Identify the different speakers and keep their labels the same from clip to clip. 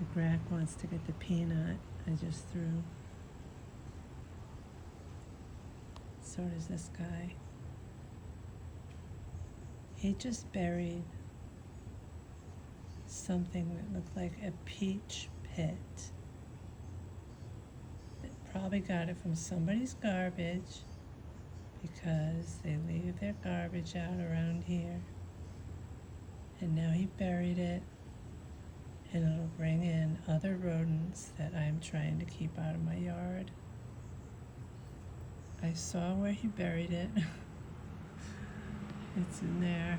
Speaker 1: The Grack wants to get the peanut I just threw. So does this guy. He just buried something that looked like a peach pit. They probably got it from somebody's garbage because they leave their garbage out around here. And now he buried it, and it'll bring in other rodents that I'm trying to keep out of my yard. I saw where he buried it. It's in there.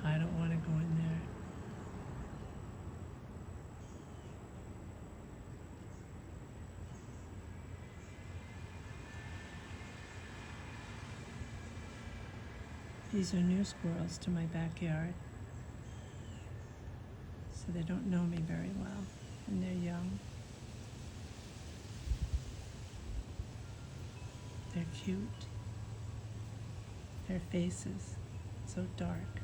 Speaker 1: I don't want to go in there. These are new squirrels to my backyard, so they don't know me very well, and they're young. They're cute. Their faces, so dark.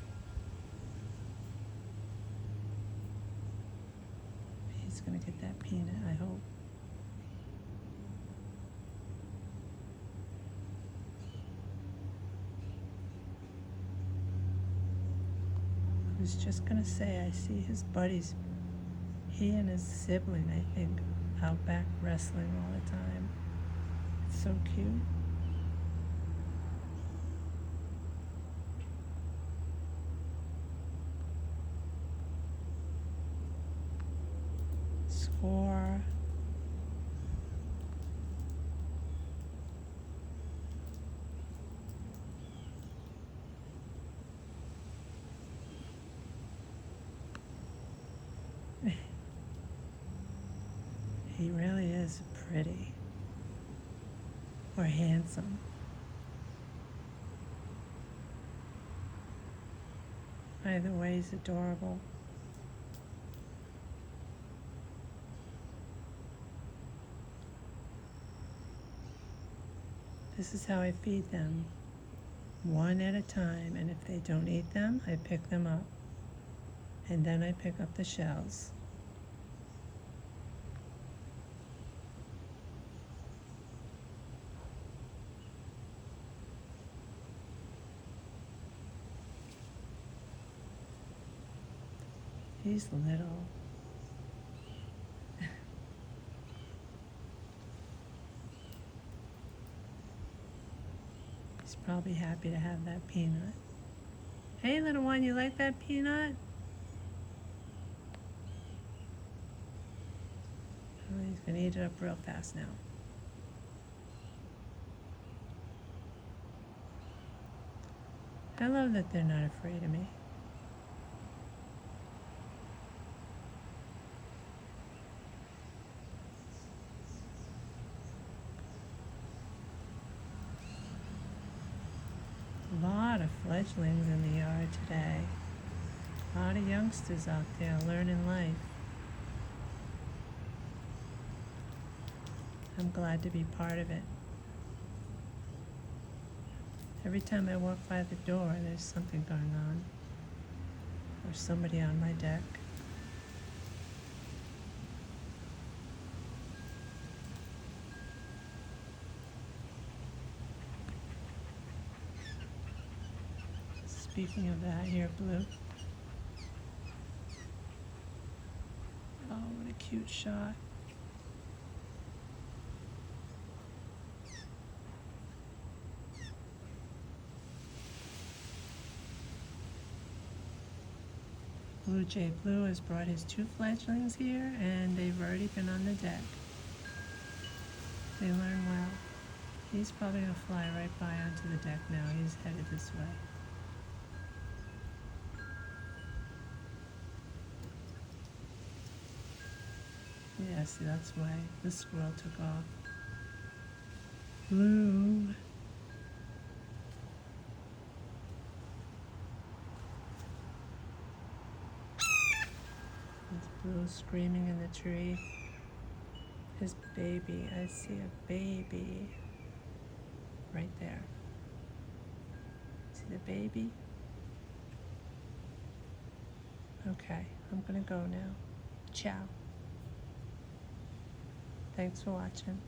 Speaker 1: He's gonna get that peanut, I hope. I was just gonna say, I see his buddies, he and his sibling, I think, out back wrestling all the time. It's so cute. Score. He really is pretty or handsome. Either way, he's adorable. This is how I feed them, one at a time, and if they don't eat them, I pick them up, and then I pick up the shells. He's little. He's probably happy to have that peanut. Hey, little one, you like that peanut? Oh, he's gonna eat it up real fast now. I love that they're not afraid of me. A lot of fledglings in the yard today. A lot of youngsters out there learning life. I'm glad to be part of it. Every time I walk by the door, there's something going on. Or somebody on my deck. Speaking of that, here, Blue. Oh, what a cute shot. BlueJay Blue has brought his 2 fledglings here, and they've already been on the deck. They learn well. He's probably gonna fly right by onto the deck now. He's headed this way. Yeah, see, that's why the squirrel took off. Blue. There's Blue screaming in the tree. His baby, I see a baby right there. See the baby? Okay, I'm gonna go now. Ciao. Thanks for watching.